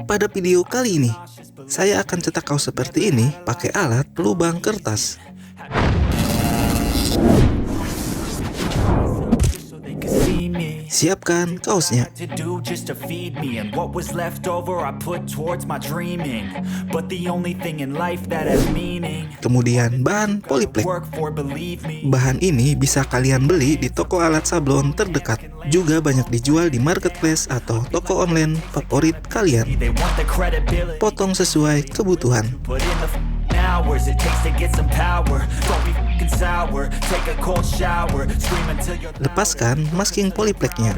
Pada video kali ini, saya akan cetak kaos seperti ini pakai alat pelubang kertas. Siapkan kaosnya. Kemudian bahan Polyflex. Bahan ini bisa kalian beli di toko alat sablon terdekat. Juga banyak dijual di marketplace atau toko online favorit kalian. Potong sesuai kebutuhan. Lepaskan masking Polyflex-nya.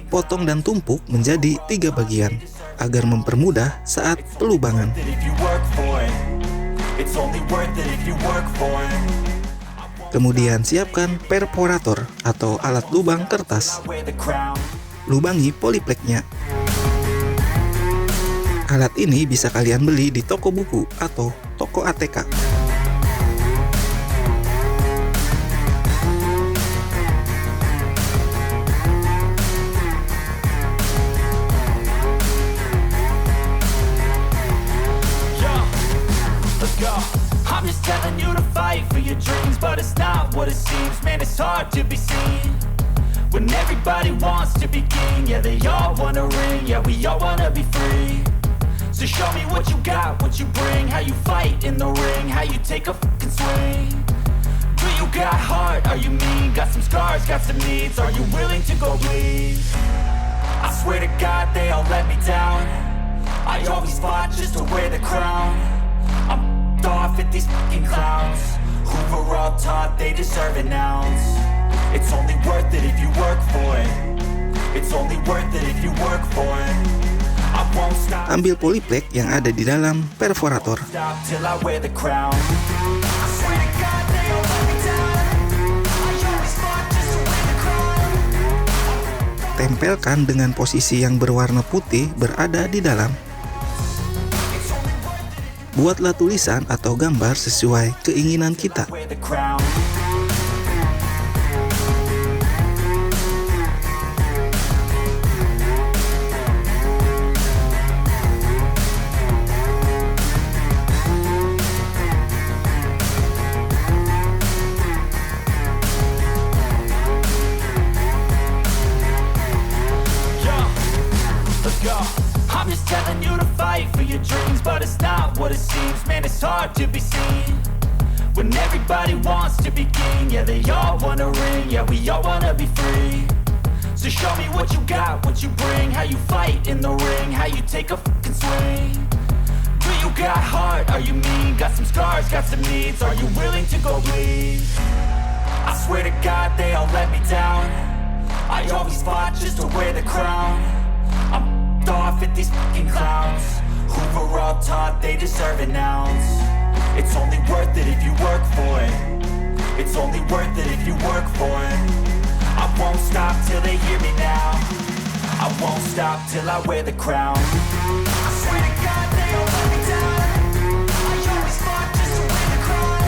Potong dan tumpuk menjadi 3 bagian agar mempermudah saat pelubangan. Kemudian siapkan perforator atau alat lubang kertas. Lubangi Polyflex-nya. Alat ini bisa kalian beli di toko buku atau toko ATK. I'm just telling you to fight for your dreams, but it's not what it seems. Man, it's hard to be seen when everybody wants to be king. Yeah, they all wanna ring. Yeah, we all wanna be free. So show me what you got, what you bring, how you fight in the ring, how you take a fucking swing. Do you got heart? Are you mean? Got some scars, got some needs. Are you willing to go bleed? I swear to God, they all let me down. I always fought just to wear the crown. I'm off at these fucking clowns who were all taught they deserve an ounce. It's only worth it if you work for it. It's only worth it if you work for it. I won't stop. Ambil Polyflex yang ada di dalam perforator. Stop till I wear the crown. I swear to God they all let me down. I always fought just to wear the crown. Tempelkan dengan posisi yang berwarna putih berada di dalam. Buatlah tulisan atau gambar sesuai keinginan kita. I'm just telling you to fight for your dreams, but it's not what it seems. Man, it's hard to be seen when everybody wants to be king. Yeah, they all wanna ring. Yeah, we all wanna be free. So show me what you got, what you bring, how you fight in the ring, how you take a fucking swing. Do you got heart? Are you mean? Got some scars, got some needs. Are you willing to go bleed? I swear to God, they all let me down. I always fought just to wear the crown. I'm off at these fucking clowns who were all taught they deserve an ounce. It's only worth it if you work for it. It's only worth it if you work for it. I won't stop till they hear me now. I won't stop till I wear the crown. I swear to God they all let me down. I always fought just to wear the crown.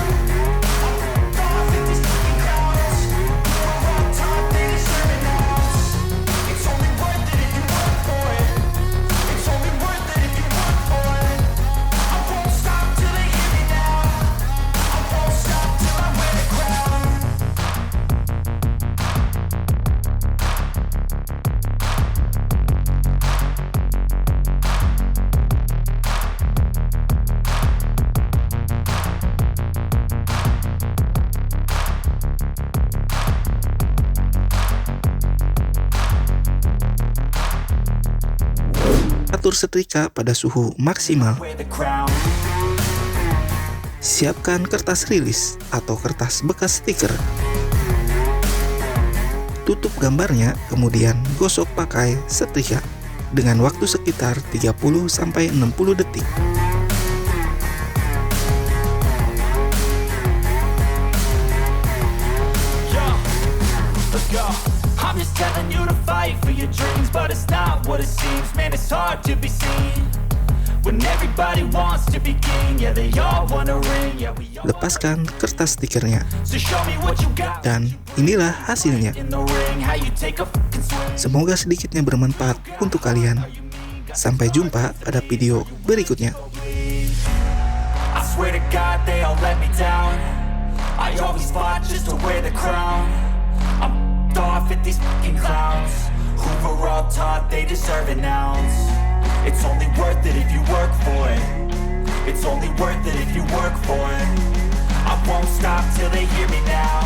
I'm off at these fucking clowns who were all taught they deserve an ounce. It's only worth it if you work for it. Atur setrika pada suhu maksimal. Siapkan kertas rilis atau kertas bekas stiker. Tutup gambarnya, kemudian gosok pakai setrika dengan waktu sekitar 30-60 detik. I'm just telling you to fight for your dreams, but it's not what it seems. Man, it's hard to be seen When everybody wants to be king, yeah, they all wanna ring, yeah, we all. Lepaskan kertas stikernya. So show me what you got. Dan inilah hasilnya. In the ring, how you take a fucking swing. Semoga sedikitnya bermanfaat untuk kalian. Sampai jumpa pada video berikutnya. I swear to God, they all let me down. I always fought just to wear the crown. I'm off at these fucking clowns who were all taught they deserve an ounce. It's only worth it if you work for it. It's only worth it if you work for it. I won't stop till they hear me now.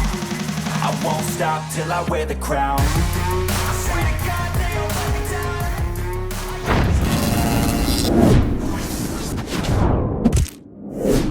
I won't stop till I wear the crown.